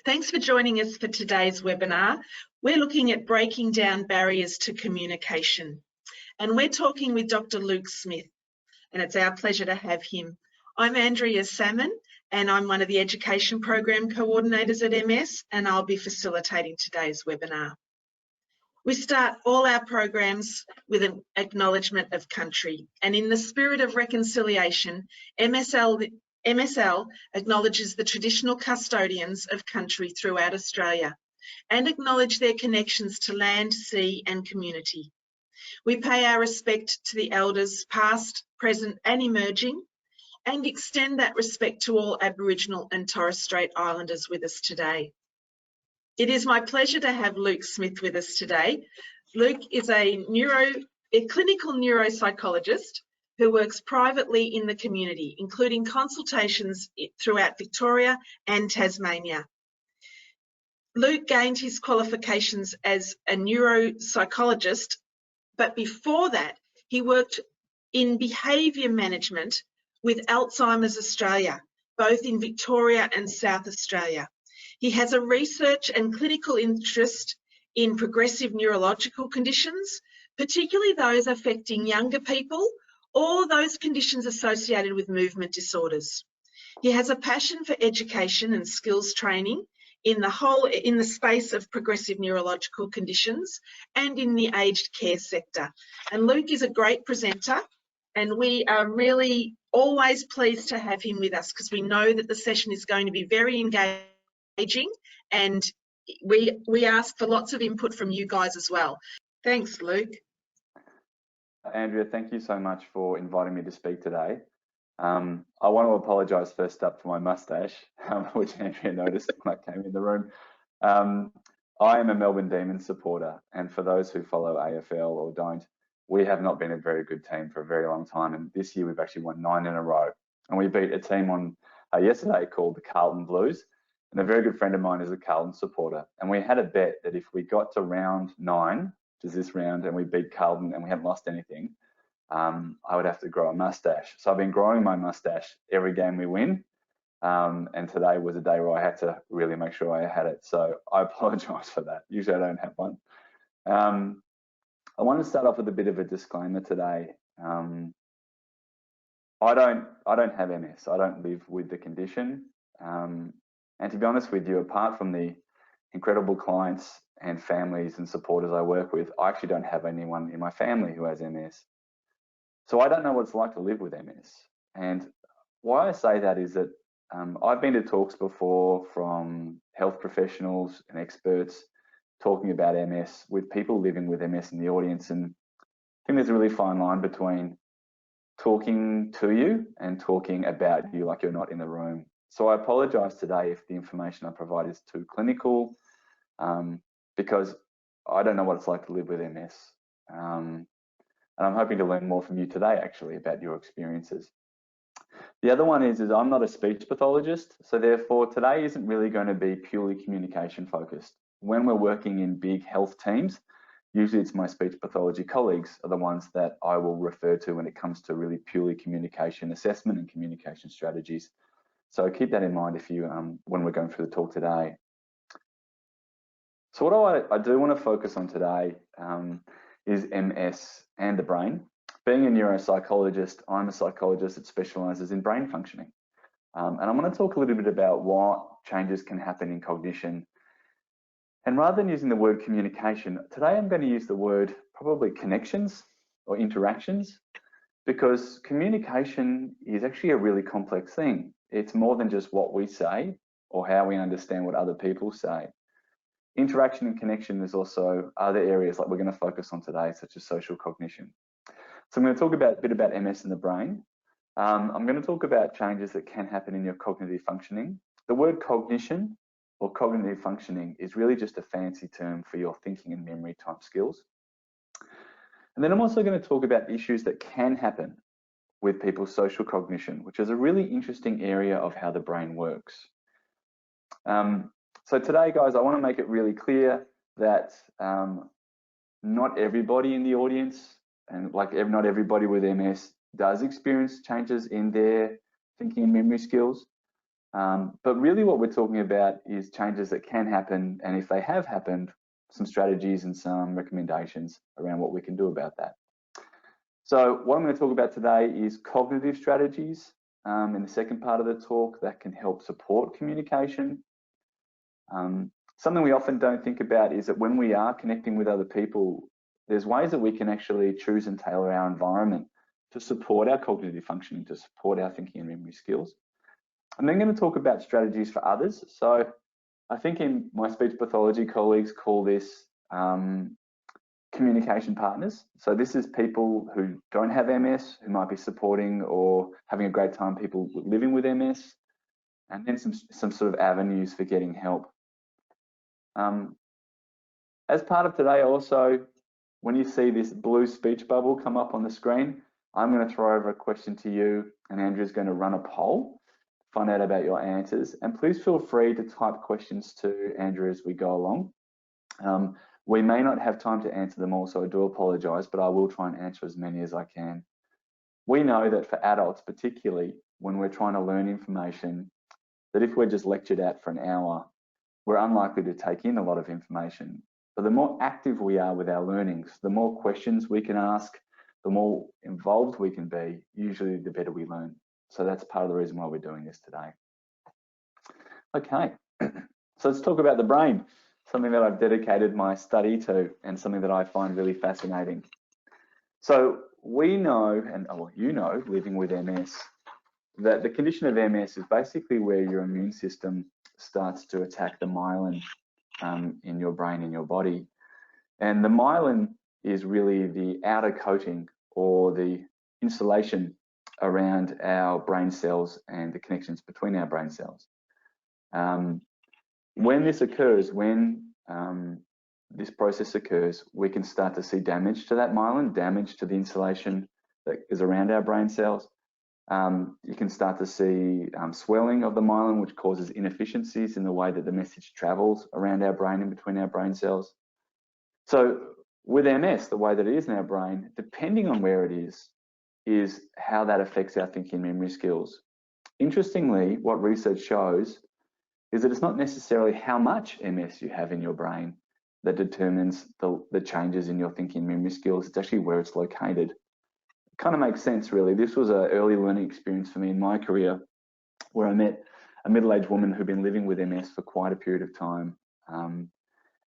Thanks for joining us for today's webinar. We're looking at breaking down barriers to communication. And we're talking with Dr. Luke Smith, and it's our pleasure to have him. I'm Andrea Salmon, and I'm one of the Education Program Coordinators at MS, and I'll be facilitating today's webinar. We start all our programs with an acknowledgement of country, and in the spirit of reconciliation, MSL acknowledges the traditional custodians of country throughout Australia and acknowledge their connections to land, sea and community. We pay our respect to the elders past, present and emerging, and extend that respect to all Aboriginal and Torres Strait Islanders with us today. It is my pleasure to have Luke Smith with us today. Luke is a clinical neuropsychologist who works privately in the community, including consultations throughout Victoria and Tasmania. Luke gained his qualifications as a neuropsychologist, but before that, he worked in behaviour management with Alzheimer's Australia, both in Victoria and South Australia. He has a research and clinical interest in progressive neurological conditions, particularly those affecting younger people or those conditions associated with movement disorders. He has a passion for education and skills training in the space of progressive neurological conditions and in the aged care sector. And Luke is a great presenter, and we are really always pleased to have him with us because we know that the session is going to be very engaging, and we ask for lots of input from you guys as well. Thanks, Luke. Andrea, thank you so much for inviting me to speak today. I want to apologise first up for my mustache, which Andrea noticed when I came in the room. I am a Melbourne Demons supporter, and for those who follow AFL or don't, we have not been a very good team for a very long time, and this year we've actually won 9 in a row. And we beat a team on yesterday called the Carlton Blues, and a very good friend of mine is a Carlton supporter. And we had a bet that if we got to round 9, which is this round, and we beat Carlton and we haven't lost anything, I would have to grow a mustache. So I've been growing my mustache every game we win. And today was a day where I had to really make sure I had it. So I apologise for that. Usually I don't have one. I want to start off with a bit of a disclaimer today. I don't have MS. I don't live with the condition. And to be honest with you, apart from the incredible clients and families and supporters I work with, I actually don't have anyone in my family who has MS. So I don't know what it's like to live with MS. And why I say that is that I've been to talks before from health professionals and experts talking about MS with people living with MS in the audience. And I think there's a really fine line between talking to you and talking about you like you're not in the room. So I apologise today if the information I provide is too clinical, because I don't know what it's like to live with MS. And I'm hoping to learn more from you today, actually, about your experiences. The other one is I'm not a speech pathologist, so therefore today isn't really going to be purely communication focused. When we're working in big health teams, usually it's my speech pathology colleagues are the ones that I will refer to when it comes to really purely communication assessment and communication strategies. So keep that in mind if you when we're going through the talk today. So what I do want to focus on today is MS and the brain. Being a neuropsychologist, I'm a psychologist that specialises in brain functioning. And I'm going to talk a little bit about what changes can happen in cognition. And rather than using the word communication, today I'm going to use the word probably connections or interactions, because communication is actually a really complex thing. It's more than just what we say or how we understand what other people say. Interaction and connection is also other areas like we're going to focus on today, such as social cognition. So I'm going to talk a bit about MS in the brain. I'm going to talk about changes that can happen in your cognitive functioning. The word cognition or cognitive functioning is really just a fancy term for your thinking and memory type skills. And then I'm also going to talk about issues that can happen with people's social cognition, which is a really interesting area of how the brain works. So today, guys, I want to make it really clear that not everybody in the audience and not everybody with MS does experience changes in their thinking and memory skills. But really what we're talking about is changes that can happen, and if they have happened, some strategies and some recommendations around what we can do about that. So what I'm going to talk about today is cognitive strategies in the second part of the talk that can help support communication. Something we often don't think about is that when we are connecting with other people, there's ways that we can actually choose and tailor our environment to support our cognitive functioning, to support our thinking and memory skills. I'm then going to talk about strategies for others. So I think in my speech pathology colleagues call this communication partners. So this is people who don't have MS, who might be supporting or having a great time people living with MS, and then some sort of avenues for getting help. As part of today also, when you see this blue speech bubble come up on the screen, I'm going to throw over a question to you, and Andrew's going to run a poll, find out about your answers, and please feel free to type questions to Andrew as we go along. We may not have time to answer them all, so I do apologise, but I will try and answer as many as I can. We know that for adults, particularly when we're trying to learn information, that if we're just lectured at for an hour, we're unlikely to take in a lot of information. But the more active we are with our learnings, the more questions we can ask, the more involved we can be, usually the better we learn. So that's part of the reason why we're doing this today. Okay, so let's talk about the brain, something that I've dedicated my study to and something that I find really fascinating. So we know, and well, you know, living with MS, that the condition of MS is basically where your immune system starts to attack the myelin in your brain, in your body. And the myelin is really the outer coating or the insulation around our brain cells and the connections between our brain cells. When this occurs, when this process occurs, we can start to see damage to that myelin, damage to the insulation that is around our brain cells. You can start to see swelling of the myelin, which causes inefficiencies in the way that the message travels around our brain and between our brain cells. So with MS, the way that it is in our brain, depending on where it is how that affects our thinking and memory skills. Interestingly, what research shows is that it's not necessarily how much MS you have in your brain that determines the changes in your thinking and memory skills. It's actually where it's located. It kind of makes sense, really. This was an early learning experience for me in my career, where I met a middle-aged woman who'd been living with MS for quite a period of time.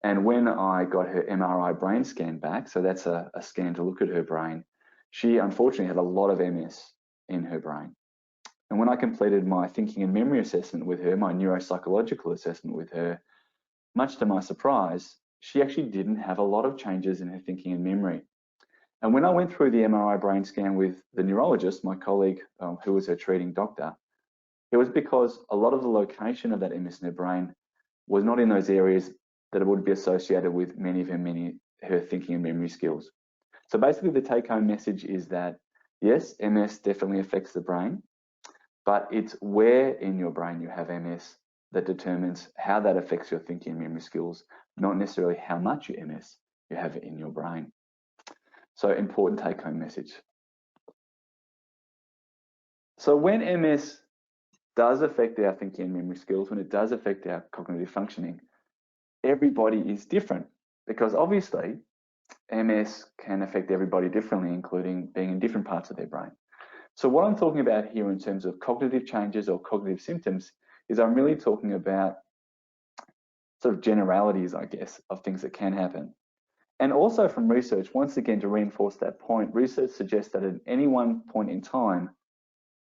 And when I got her MRI brain scan back, so that's a scan to look at her brain, she unfortunately had a lot of MS in her brain. And when I completed my thinking and memory assessment with her, my neuropsychological assessment with her, much to my surprise, she actually didn't have a lot of changes in her thinking and memory. And when I went through the MRI brain scan with the neurologist, my colleague who was her treating doctor, it was because a lot of the location of that MS in her brain was not in those areas that it would be associated with many of her thinking and memory skills. So basically the take-home message is that, yes, MS definitely affects the brain, but it's where in your brain you have MS that determines how that affects your thinking and memory skills, not necessarily how much MS you have in your brain. So important take-home message. So when MS does affect our thinking and memory skills, when it does affect our cognitive functioning, everybody is different, because obviously MS can affect everybody differently, including being in different parts of their brain. So what I'm talking about here in terms of cognitive changes or cognitive symptoms is I'm really talking about sort of generalities, I guess, of things that can happen. And also from research, once again, to reinforce that point, research suggests that at any one point in time,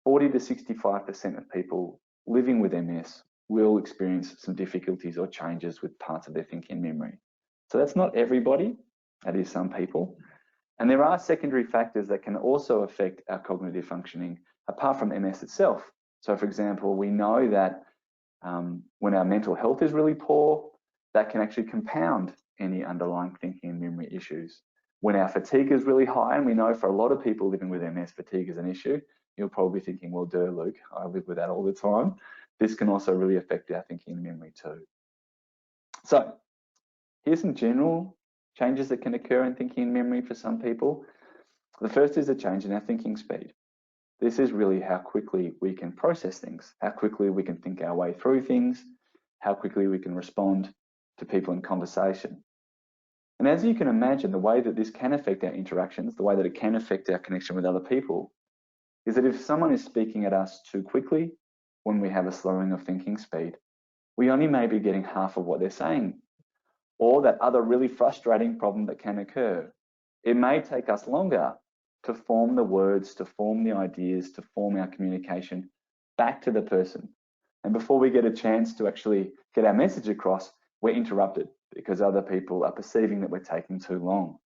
40 to 65% of people living with MS will experience some difficulties or changes with parts of their thinking and memory. So that's not everybody, that is some people. And there are secondary factors that can also affect our cognitive functioning apart from MS itself. So for example, we know that when our mental health is really poor, that can actually compound any underlying thinking and memory issues. When our fatigue is really high, and we know for a lot of people living with MS, fatigue is an issue, you're probably thinking, well, duh, Luke, I live with that all the time. This can also really affect our thinking and memory too. So here's some general changes that can occur in thinking and memory for some people. The first is a change in our thinking speed. This is really how quickly we can process things, how quickly we can think our way through things, how quickly we can respond to people in conversation. And as you can imagine, the way that this can affect our interactions, the way that it can affect our connection with other people, is that if someone is speaking at us too quickly, when we have a slowing of thinking speed, we only may be getting half of what they're saying. Or that other really frustrating problem that can occur. It may take us longer to form the words, to form the ideas, to form our communication back to the person. And before we get a chance to actually get our message across, we're interrupted because other people are perceiving that we're taking too long.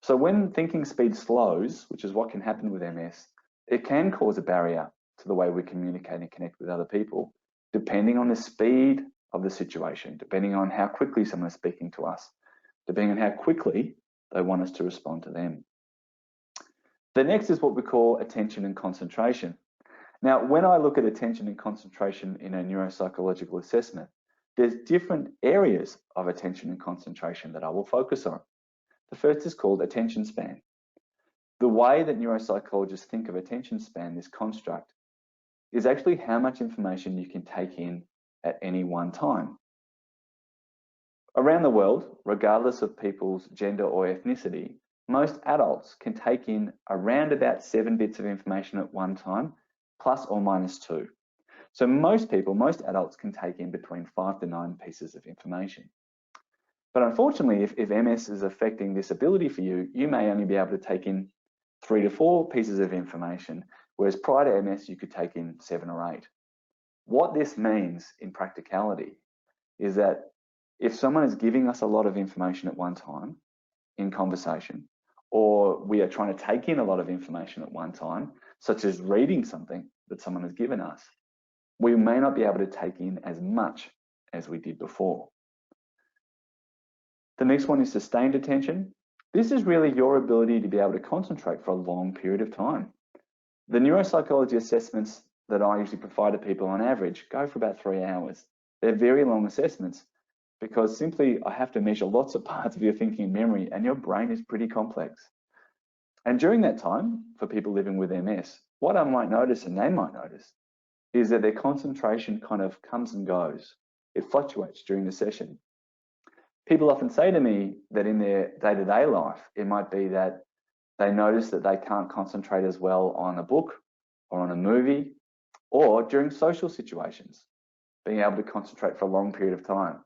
So when thinking speed slows, which is what can happen with MS, it can cause a barrier to the way we communicate and connect with other people, depending on the speed of the situation, depending on how quickly someone is speaking to us, depending on how quickly they want us to respond to them. The next is what we call attention and concentration. Now, when I look at attention and concentration in a neuropsychological assessment, there's different areas of attention and concentration that I will focus on. The first is called attention span. The way that neuropsychologists think of attention span, this construct, is actually how much information you can take in at any one time. Around the world, regardless of people's gender or ethnicity, most adults can take in around about 7 bits of information at one time, plus or minus 2. So most people, most adults can take in between 5 to 9 pieces of information. But unfortunately, if MS is affecting this ability for you, you may only be able to take in 3 to 4 pieces of information, whereas prior to MS, you could take in 7 or 8. What this means in practicality is that if someone is giving us a lot of information at one time in conversation, or we are trying to take in a lot of information at one time, such as reading something that someone has given us, we may not be able to take in as much as we did before. The next one is sustained attention. This is really your ability to be able to concentrate for a long period of time. The neuropsychology assessments that I usually provide to people on average go for about 3 hours. They're very long assessments because simply I have to measure lots of parts of your thinking and memory, and your brain is pretty complex. And during that time, for people living with MS, what I might notice, and they might notice, is that their concentration kind of comes and goes. It fluctuates during the session. People often say to me that in their day-to-day life, it might be that they notice that they can't concentrate as well on a book or on a movie, or during social situations, being able to concentrate for a long period of time.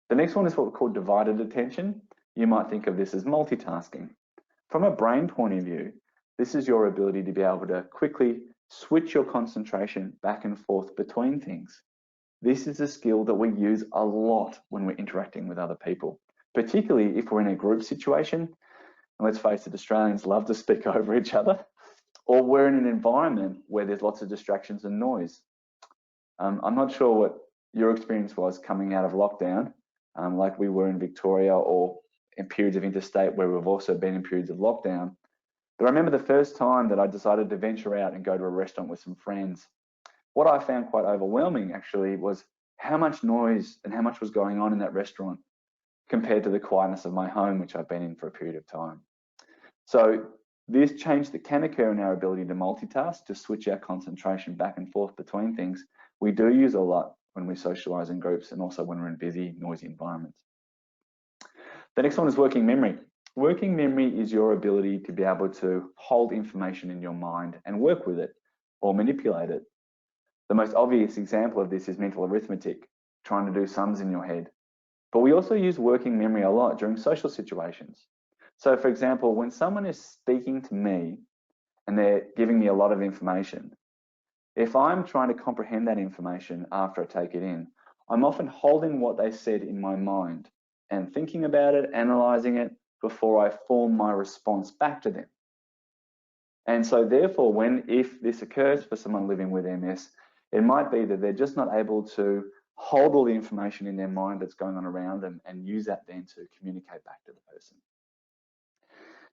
The next one is what we call divided attention. You might think of this as multitasking. From a brain point of view, this is your ability to be able to quickly switch your concentration back and forth between things. This is a skill that we use a lot when we're interacting with other people, particularly if we're in a group situation. And let's face it, Australians love to speak over each other, or we're in an environment where there's lots of distractions and noise. I'm not sure what your experience was coming out of lockdown, like we were in Victoria, or in periods of interstate where we've also been in periods of lockdown. But I remember the first time that I decided to venture out and go to a restaurant with some friends. What I found quite overwhelming actually was how much noise and how much was going on in that restaurant compared to the quietness of my home, which I've been in for a period of time. So this change that can occur in our ability to multitask, to switch our concentration back and forth between things, we do use a lot when we socialize in groups and also when we're in busy, noisy environments. The next one is working memory. Working memory is your ability to be able to hold information in your mind and work with it or manipulate it. The most obvious example of this is mental arithmetic, trying to do sums in your head. But we also use working memory a lot during social situations. So for example, when someone is speaking to me and they're giving me a lot of information, if I'm trying to comprehend that information after I take it in, I'm often holding what they said in my mind and thinking about it, analyzing it before I form my response back to them. And so therefore, if this occurs for someone living with MS, it might be that they're just not able to hold all the information in their mind that's going on around them and use that then to communicate back to the person.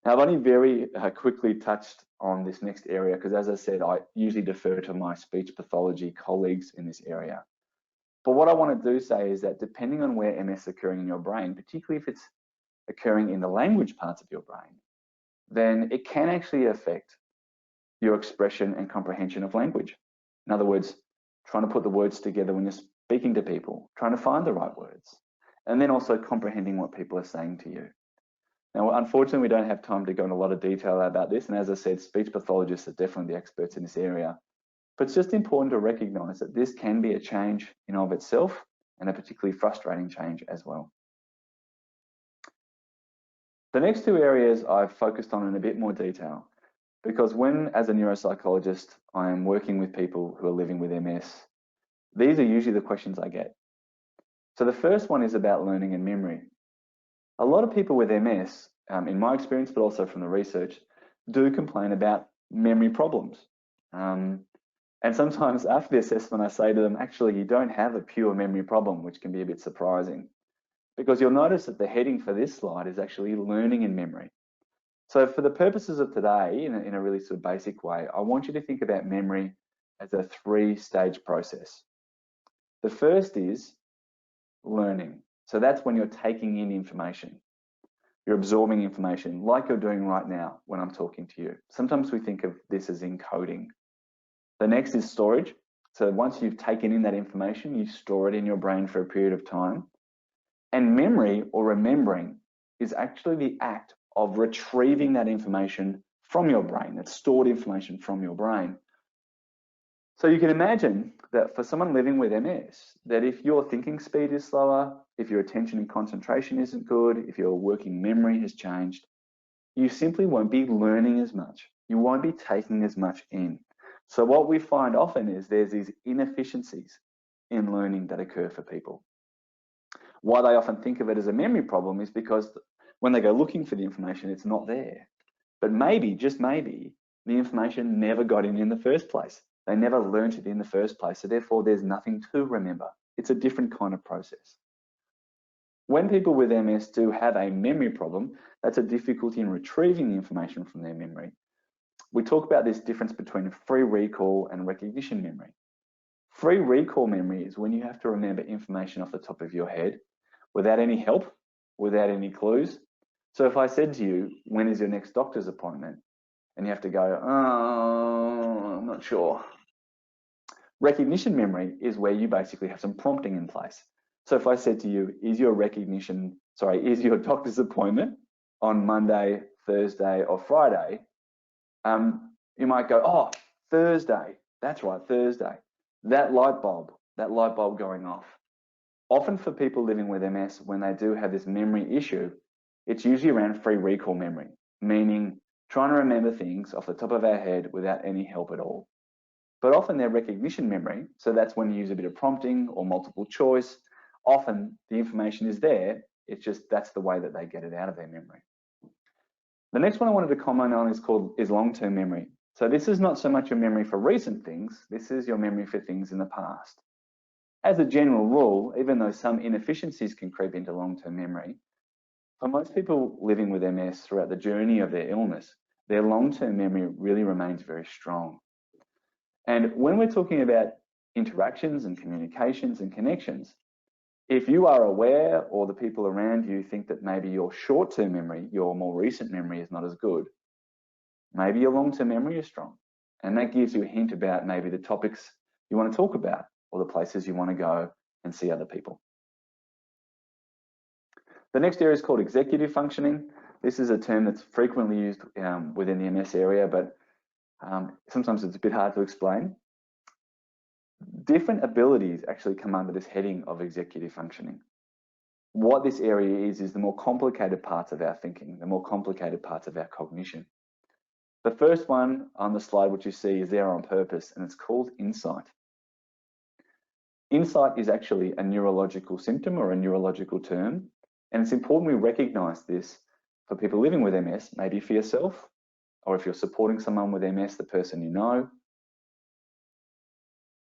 Now, I've only very quickly touched on this next area because, as I said, I usually defer to my speech pathology colleagues in this area. But what I want to do say is that depending on where MS is occurring in your brain, particularly if it's occurring in the language parts of your brain, then it can actually affect your expression and comprehension of language. In other words, trying to put the words together when you're speaking to people, trying to find the right words, and then also comprehending what people are saying to you. Now, unfortunately, we don't have time to go into a lot of detail about this. And as I said, speech pathologists are definitely the experts in this area. But it's just important to recognize that this can be a change in of itself, and a particularly frustrating change as well. The next two areas I've focused on in a bit more detail, because when, as a neuropsychologist, I am working with people who are living with MS, these are usually the questions I get. So the first one is about learning and memory. A lot of people with MS, in my experience, but also from the research, do complain about memory problems. And sometimes after the assessment, I say to them, actually, you don't have a pure memory problem, which can be a bit surprising. Because you'll notice that the heading for this slide is actually learning and memory. So for the purposes of today, in a really sort of basic way, I want you to think about memory as a three-stage process. The first is learning. So that's when you're taking in information. You're absorbing information like you're doing right now when I'm talking to you. Sometimes we think of this as encoding. The next is storage. So once you've taken in that information, you store it in your brain for a period of time. And memory, or remembering, is actually the act of retrieving that information from your brain, that stored information from your brain. So you can imagine that for someone living with MS, that if your thinking speed is slower, if your attention and concentration isn't good, if your working memory has changed, you simply won't be learning as much. You won't be taking as much in. So what we find often is there's these inefficiencies in learning that occur for people. Why they often think of it as a memory problem is because when they go looking for the information, it's not there. But maybe, just maybe, the information never got in the first place. They never learnt it in the first place. So therefore, there's nothing to remember. It's a different kind of process. When people with MS do have a memory problem, that's a difficulty in retrieving the information from their memory. We talk about this difference between free recall and recognition memory. Free recall memory is when you have to remember information off the top of your head without any help, without any clues. So if I said to you, when is your next doctor's appointment? And you have to go, oh, I'm not sure. Recognition memory is where you basically have some prompting in place. So if I said to you, is your doctor's appointment on Monday, Thursday, or Friday? You might go, oh, Thursday. That's right, Thursday. That light bulb going off. Often for people living with MS, when they do have this memory issue, it's usually around free recall memory, meaning trying to remember things off the top of our head without any help at all. But often their recognition memory, so that's when you use a bit of prompting or multiple choice, often the information is there, it's just that's the way that they get it out of their memory. The next one I wanted to comment on is long-term memory. So this is not so much your memory for recent things, this is your memory for things in the past. As a general rule, even though some inefficiencies can creep into long-term memory, for most people living with MS throughout the journey of their illness, their long-term memory really remains very strong. And when we're talking about interactions and communications and connections, if you are aware or the people around you think that maybe your short-term memory, your more recent memory is not as good, maybe your long-term memory is strong. And that gives you a hint about maybe the topics you want to talk about or the places you want to go and see other people. The next area is called executive functioning. This is a term that's frequently used within the MS area, but sometimes it's a bit hard to explain. Different abilities actually come under this heading of executive functioning. What this area is the more complicated parts of our thinking, the more complicated parts of our cognition. The first one on the slide, which you see, is there on purpose, and it's called insight. Insight is actually a neurological symptom or a neurological term, and it's important we recognize this for people living with MS, maybe for yourself, or if you're supporting someone with MS, the person you know.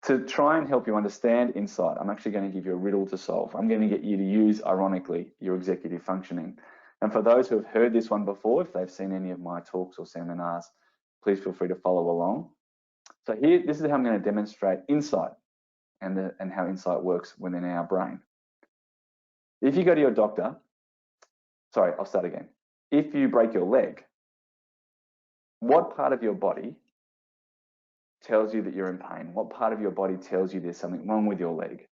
To try and help you understand insight, I'm actually going to give you a riddle to solve. I'm going to get you to use, ironically, your executive functioning. And for those who have heard this one before, if they've seen any of my talks or seminars, please feel free to follow along. So here, this is how I'm going to demonstrate insight and how insight works within our brain. If you go to your doctor, sorry, I'll start again. If you break your leg, what part of your body tells you that you're in pain? What part of your body tells you there's something wrong with your leg?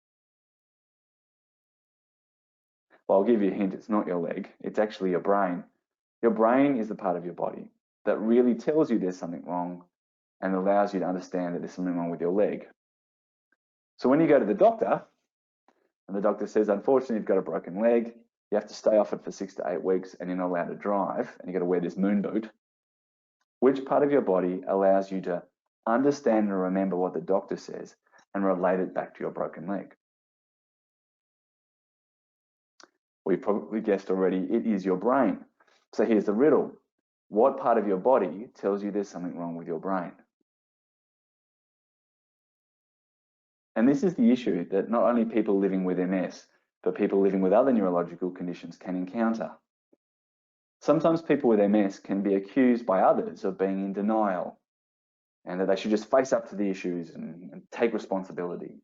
Well, I'll give you a hint, it's not your leg, it's actually your brain. Your brain is the part of your body that really tells you there's something wrong and allows you to understand that there's something wrong with your leg. So when you go to the doctor, and the doctor says, unfortunately, you've got a broken leg, you have to stay off it for 6 to 8 weeks and you're not allowed to drive, and you've got to wear this moon boot, which part of your body allows you to understand and remember what the doctor says and relate it back to your broken leg? We've probably guessed already, it is your brain. So here's the riddle. What part of your body tells you there's something wrong with your brain? And this is the issue that not only people living with MS, but people living with other neurological conditions can encounter. Sometimes people with MS can be accused by others of being in denial and that they should just face up to the issues and take responsibility.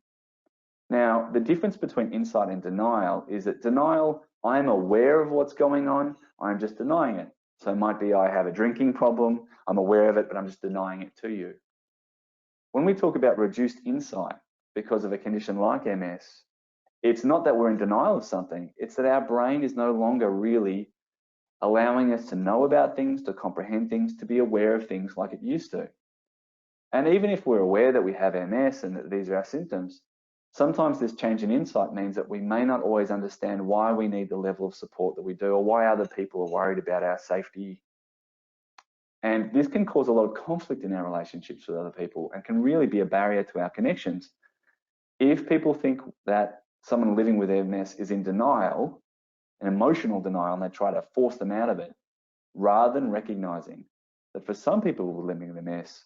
Now, the difference between insight and denial is that denial, I'm aware of what's going on, I'm just denying it. So it might be I have a drinking problem, I'm aware of it, but I'm just denying it to you. When we talk about reduced insight because of a condition like MS, it's not that we're in denial of something, it's that our brain is no longer really allowing us to know about things, to comprehend things, to be aware of things like it used to. And even if we're aware that we have MS and that these are our symptoms, sometimes this change in insight means that we may not always understand why we need the level of support that we do or why other people are worried about our safety. And this can cause a lot of conflict in our relationships with other people and can really be a barrier to our connections. If people think that someone living with MS is in denial, an emotional denial, and they try to force them out of it, rather than recognizing that for some people living with MS,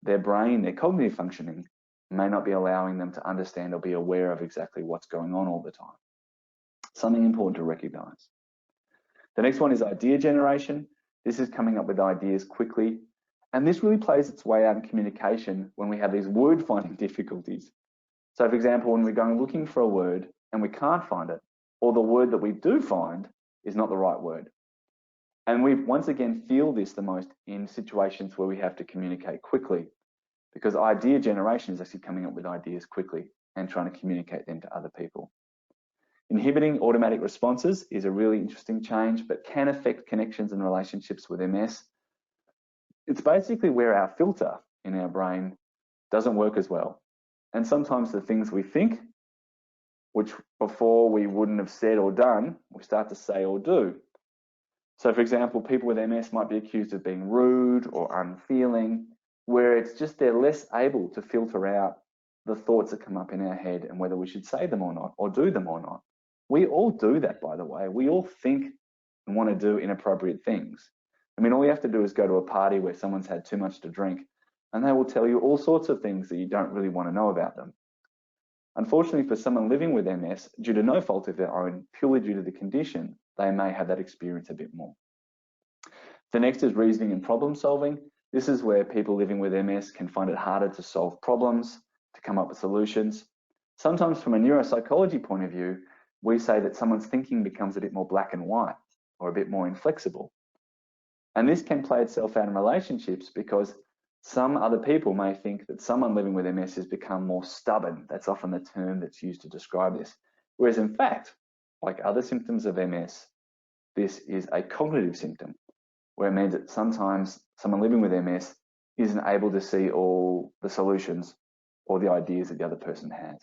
their brain, their cognitive functioning may not be allowing them to understand or be aware of exactly what's going on all the time. Something important to recognize. The next one is idea generation. This is coming up with ideas quickly. And this really plays its way out in communication when we have these word finding difficulties. So for example, when we're going looking for a word and we can't find it, or the word that we do find is not the right word. And we once again feel this the most in situations where we have to communicate quickly, because idea generation is actually coming up with ideas quickly and trying to communicate them to other people. Inhibiting automatic responses is a really interesting change, but can affect connections and relationships with MS. It's basically where our filter in our brain doesn't work as well. And sometimes the things we think, which before we wouldn't have said or done, we start to say or do. So for example, people with MS might be accused of being rude or unfeeling, where it's just they're less able to filter out the thoughts that come up in our head and whether we should say them or not, or do them or not. We all do that, by the way. We all think and want to do inappropriate things. I mean, all you have to do is go to a party where someone's had too much to drink and they will tell you all sorts of things that you don't really want to know about them. Unfortunately, for someone living with MS, due to no fault of their own, purely due to the condition, they may have that experience a bit more. The next is reasoning and problem solving. This is where people living with MS can find it harder to solve problems, to come up with solutions. Sometimes from a neuropsychology point of view, we say that someone's thinking becomes a bit more black and white or a bit more inflexible. And this can play itself out in relationships because some other people may think that someone living with MS has become more stubborn. That's often the term that's used to describe this. Whereas in fact, like other symptoms of MS, this is a cognitive symptom, where it means that sometimes someone living with MS isn't able to see all the solutions or the ideas that the other person has.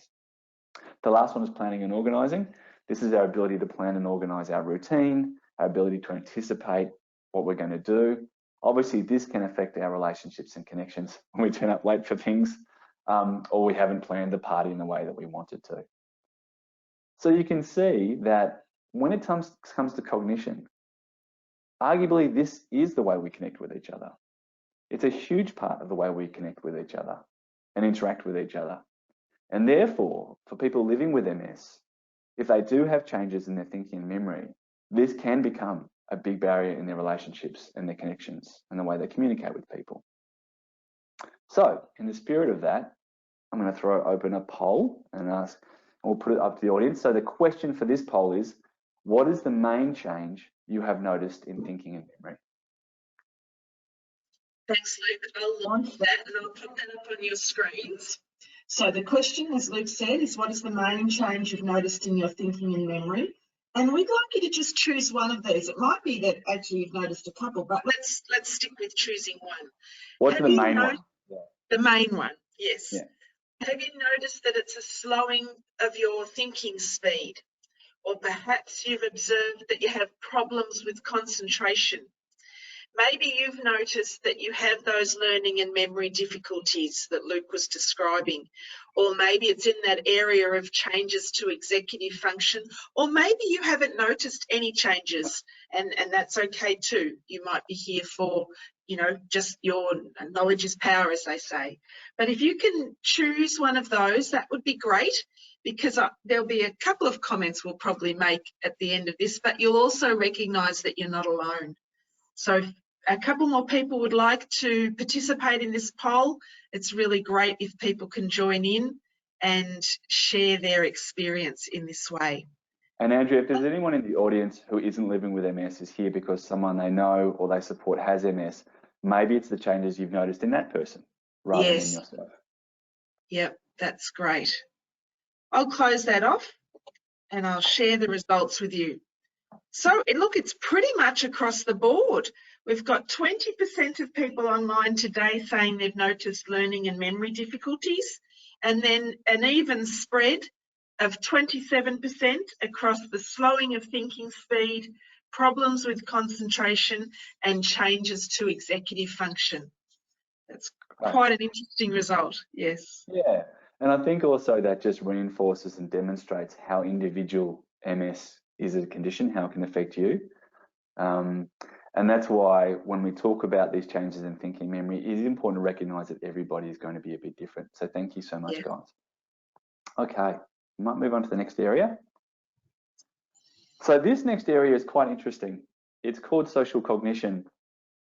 The last one is planning and organising. This is our ability to plan and organise our routine, our ability to anticipate what we're going to do. Obviously, this can affect our relationships and connections when we turn up late for things or we haven't planned the party in the way that we wanted to. So you can see that when it comes to cognition, arguably this is the way we connect with each other. It's a huge part of the way we connect with each other and interact with each other. And therefore, for people living with MS, if they do have changes in their thinking and memory, this can become a big barrier in their relationships and their connections and the way they communicate with people. So in the spirit of that, I'm going to throw open a poll and we'll put it up to the audience. So the question for this poll is, what is the main change you have noticed in thinking and memory? Thanks, Luke. I'll launch that and I'll put that up on your screens. So the question, as Luke said, is what is the main change you've noticed in your thinking and memory? And we'd like you to just choose one of these. It might be that actually you've noticed a couple, but let's stick with choosing one. What's the main one? The main one, yes. Yeah. Have you noticed that it's a slowing of your thinking speed? Or perhaps you've observed that you have problems with concentration. Maybe you've noticed that you have those learning and memory difficulties that Luke was describing, or maybe it's in that area of changes to executive function, or maybe you haven't noticed any changes, and that's okay too. You might be here for, you know, just your knowledge is power, as they say. But if you can choose one of those, that would be great, because there'll be a couple of comments we'll probably make at the end of this, but you'll also recognise that you're not alone. So if a couple more people would like to participate in this poll, it's really great if people can join in and share their experience in this way. And Andrea, if there's anyone in the audience who isn't living with MS, is here because someone they know or they support has MS, maybe it's the changes you've noticed in that person rather than yourself. Yep, that's great. I'll close that off and I'll share the results with you. So look, it's pretty much across the board. We've got 20% of people online today saying they've noticed learning and memory difficulties, and then an even spread of 27% across the slowing of thinking speed, problems with concentration, and changes to executive function. That's quite an interesting result, yes. Yeah, and I think also that just reinforces and demonstrates how individual MS is a condition, how it can affect you. And that's why when we talk about these changes in thinking memory, it is important to recognise that everybody is going to be a bit different. So thank you so much, guys. Okay, we might move on to the next area. So this next area is quite interesting. It's called social cognition.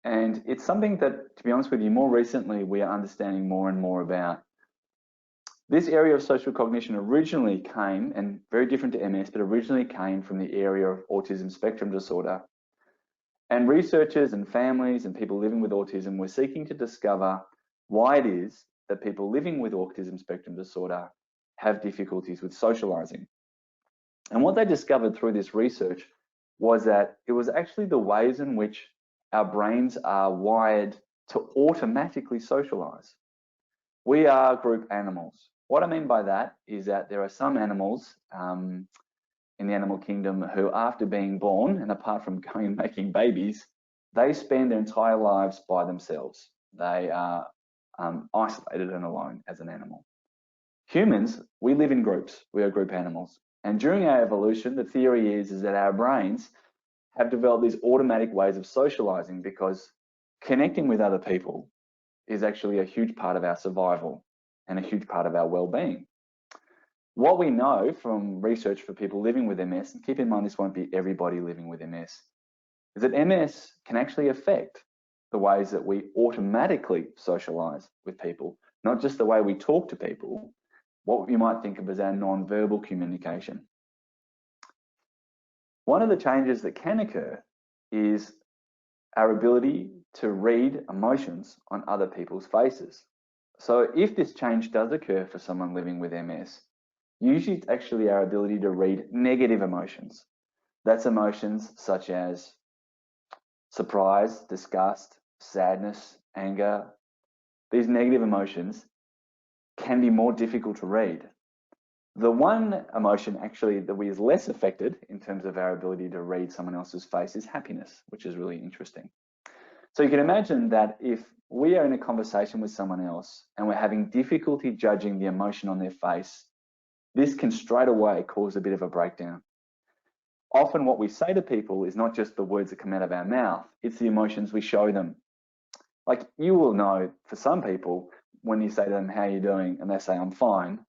And it's something that, to be honest with you, more recently we are understanding more and more about. This area of social cognition originally came, and very different to MS, but originally came from the area of autism spectrum disorder. And researchers and families and people living with autism were seeking to discover why it is that people living with autism spectrum disorder have difficulties with socializing. And what they discovered through this research was that it was actually the ways in which our brains are wired to automatically socialize. We are group animals. What I mean by that is that there are some animals in the animal kingdom who, after being born, and apart from going and making babies, they spend their entire lives by themselves. They are isolated and alone as an animal. Humans, we live in groups. We are group animals. And during our evolution, the theory is that our brains have developed these automatic ways of socializing because connecting with other people is actually a huge part of our survival and a huge part of our well-being. What we know from research for people living with MS, and keep in mind this won't be everybody living with MS, is that MS can actually affect the ways that we automatically socialize with people, not just the way we talk to people, what you might think of as our non-verbal communication. One of the changes that can occur is our ability to read emotions on other people's faces. So if this change does occur for someone living with MS, usually it's actually our ability to read negative emotions. That's emotions such as surprise, disgust, sadness, anger. These negative emotions can be more difficult to read. The one emotion actually that is less affected in terms of our ability to read someone else's face is happiness, which is really interesting. So you can imagine that if we are in a conversation with someone else and we're having difficulty judging the emotion on their face, this can straight away cause a bit of a breakdown. Often what we say to people is not just the words that come out of our mouth, it's the emotions we show them. Like you will know for some people, when you say to them, how are you doing? And they say, I'm fine.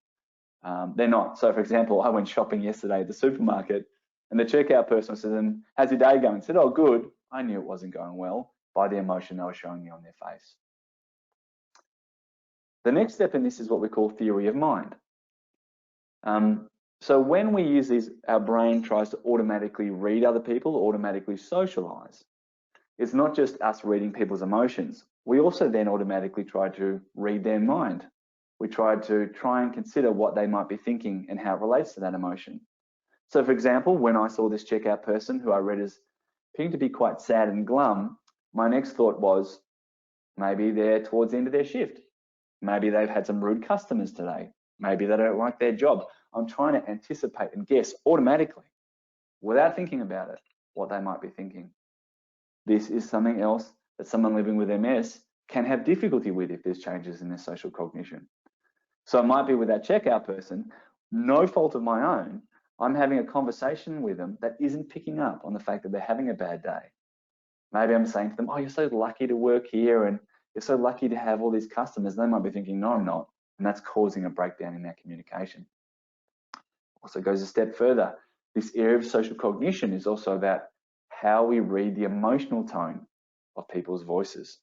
They're not. So for example, I went shopping yesterday at the supermarket and the checkout person said to them, how's your day going? I said, oh, good. I knew it wasn't going well by the emotion they were showing me on their face. The next step in this is what we call theory of mind. So when we use these, our brain tries to automatically read other people, automatically socialize. it's not just us reading people's emotions. We also then automatically try to read their mind. We try and consider what they might be thinking and how it relates to that emotion. So for example, when I saw this checkout person who I read as appearing to be quite sad and glum, my next thought was, maybe they're towards the end of their shift. Maybe they've had some rude customers today. Maybe they don't like their job. I'm trying to anticipate and guess automatically, without thinking about it, what they might be thinking. This is something else that someone living with MS can have difficulty with if there's changes in their social cognition. So it might be with that checkout person, no fault of my own, I'm having a conversation with them that isn't picking up on the fact that they're having a bad day. Maybe I'm saying to them, oh, you're so lucky to work here and you're so lucky to have all these customers. They might be thinking, no, I'm not. And that's causing a breakdown in their communication. Also goes a step further. This area of social cognition is also about how we read the emotional tone of people's voices.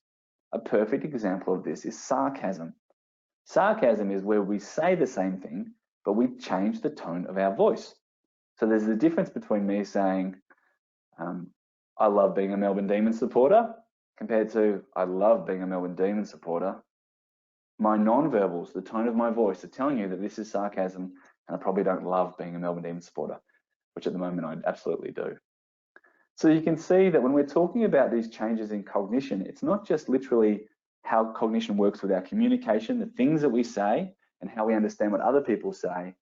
A perfect example of this is sarcasm. Sarcasm is where we say the same thing, but we change the tone of our voice. So there's a difference between me saying, I love being a Melbourne Demons supporter, compared to I love being a Melbourne Demons supporter. My non-verbals, the tone of my voice, are telling you that this is sarcasm and I probably don't love being a Melbourne Demons supporter, which at the moment I absolutely do. So you can see that when we're talking about these changes in cognition, it's not just literally how cognition works with our communication, the things that we say and how we understand what other people say.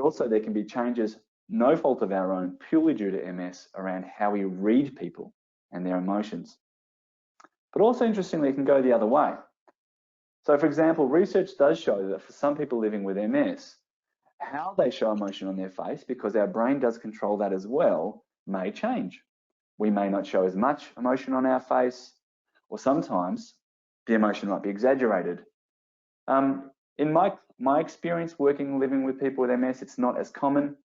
Also, there can be changes, no fault of our own, purely due to MS, around how we read people and their emotions. But also, interestingly, it can go the other way. So, for example, research does show that for some people living with MS, how they show emotion on their face, because our brain does control that as well, may change. We may not show as much emotion on our face, or sometimes the emotion might be exaggerated. In my experience working, living with people with MS, it's not as common,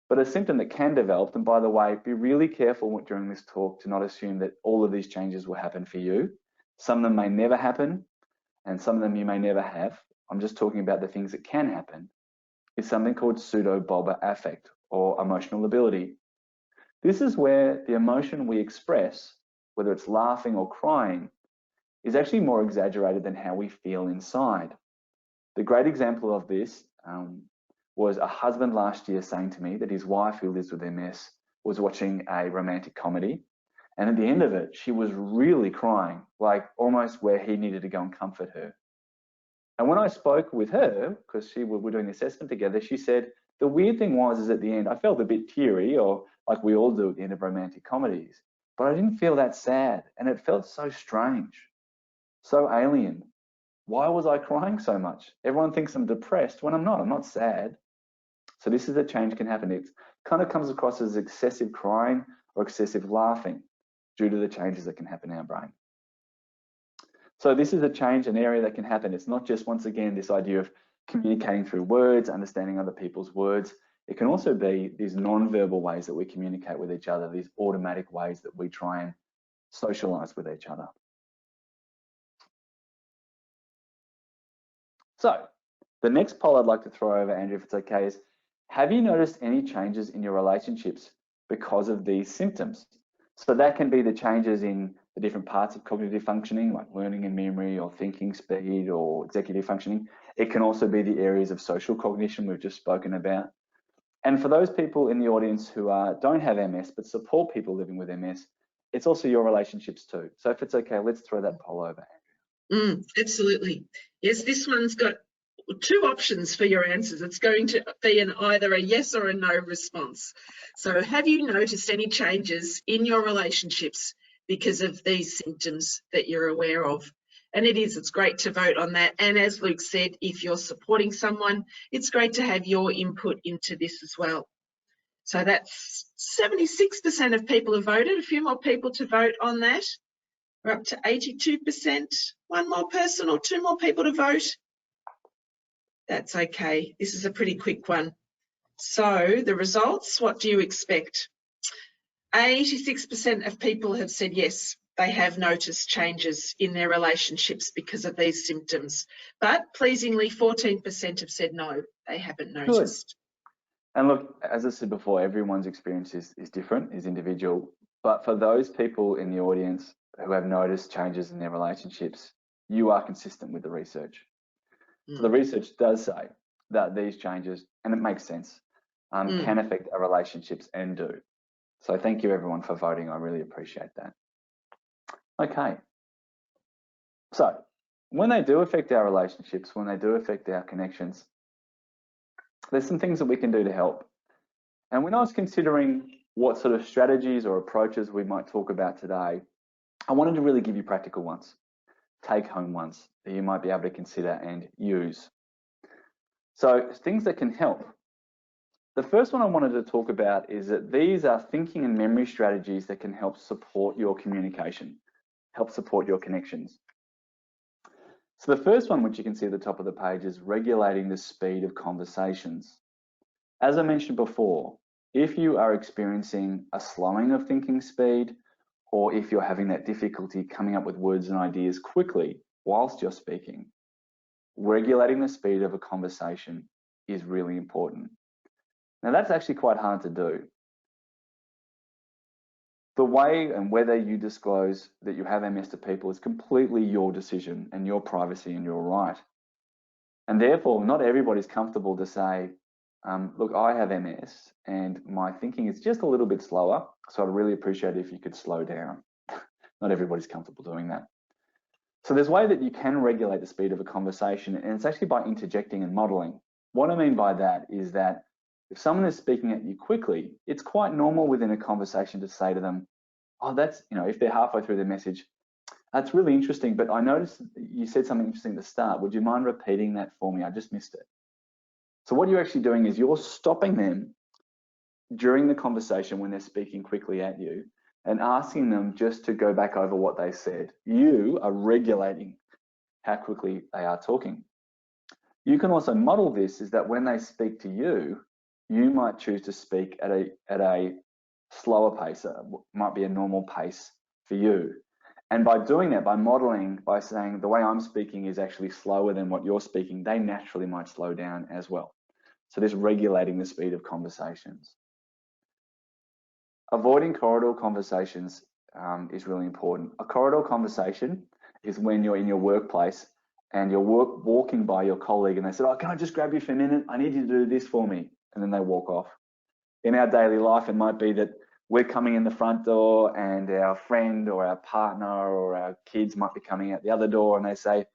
but a symptom that can develop. And by the way, be really careful during this talk to not assume that all of these changes will happen for you. Some of them may never happen, and some of them you may never have. I'm just talking about the things that can happen. Is something called pseudo-bulbar affect, or emotional ability. This is where the emotion we express, whether it's laughing or crying, is actually more exaggerated than how we feel inside. The great example of this was a husband last year saying to me that his wife, who lives with MS, was watching a romantic comedy. And at the end of it, she was really crying, like almost where he needed to go and comfort her. And when I spoke with her, because we were doing the assessment together, she said, the weird thing is at the end, I felt a bit teary, or like we all do at the end of romantic comedies, but I didn't feel that sad. And it felt so strange, so alien. Why was I crying so much? Everyone thinks I'm depressed when I'm not sad. So this is a change can happen. It kind of comes across as excessive crying or excessive laughing due to the changes that can happen in our brain. So this is a change, an area that can happen. It's not just, once again, this idea of communicating through words, understanding other people's words. It can also be these non-verbal ways that we communicate with each other, these automatic ways that we try and socialize with each other. So the next poll I'd like to throw over, Andrew, if it's okay, is have you noticed any changes in your relationships because of these symptoms? So that can be the changes in the different parts of cognitive functioning, like learning and memory or thinking speed or executive functioning. It can also be the areas of social cognition we've just spoken about. And for those people in the audience who don't have MS but support people living with MS, it's also your relationships too. So if it's okay, let's throw that poll over, Andrew. Absolutely. Yes, this one's got two options for your answers. It's going to be either a yes or a no response. So have you noticed any changes in your relationships because of these symptoms that you're aware of? And it's great to vote on that. And as Luke said, if you're supporting someone, it's great to have your input into this as well. So that's 76% of people have voted. A few more people to vote on that. We're up to 82%. One more person or two more people to vote. That's okay. This is a pretty quick one. So the results, what do you expect? 86% of people have said yes, they have noticed changes in their relationships because of these symptoms. But pleasingly, 14% have said no, they haven't noticed. Good. And look, as I said before, everyone's experience is different, is individual. But for those people in the audience who have noticed changes in their relationships, you are consistent with the research. So the research does say that these changes, and it makes sense, can affect our relationships and do. So thank you everyone for voting. I really appreciate that. Okay. So when they do affect our relationships, when they do affect our connections, there's some things that we can do to help. And when I was considering what sort of strategies or approaches we might talk about today, I wanted to really give you practical ones, take home ones that you might be able to consider and use. So things that can help. The first one I wanted to talk about is that these are thinking and memory strategies that can help support your communication, help support your connections. So the first one, which you can see at the top of the page, is regulating the speed of conversations. As I mentioned before, if you are experiencing a slowing of thinking speed, or if you're having that difficulty coming up with words and ideas quickly whilst you're speaking, regulating the speed of a conversation is really important. Now that's actually quite hard to do. The way and whether you disclose that you have MS to people is completely your decision and your privacy and your right. And therefore, not everybody's comfortable to say, look, I have MS and my thinking is just a little bit slower, so I'd really appreciate it if you could slow down. Not everybody's comfortable doing that. So there's a way that you can regulate the speed of a conversation, and it's actually by interjecting and modeling. What I mean by that is that if someone is speaking at you quickly, it's quite normal within a conversation to say to them, oh, that's, if they're halfway through their message, that's really interesting, but I noticed you said something interesting at the start. Would you mind repeating that for me? I just missed it. So what you're actually doing is you're stopping them during the conversation when they're speaking quickly at you and asking them just to go back over what they said. You are regulating how quickly they are talking. You can also model this is that when they speak to you, you might choose to speak at a slower pace. It might be a normal pace for you. And by doing that, by modeling, by saying the way I'm speaking is actually slower than what you're speaking, they naturally might slow down as well. So this regulating the speed of conversations. Avoiding corridor conversations is really important. A corridor conversation is when you're in your workplace and you're walking by your colleague and they said, oh, can I just grab you for a minute? I need you to do this for me. And then they walk off. In our daily life, it might be that we're coming in the front door and our friend or our partner or our kids might be coming out the other door and they say,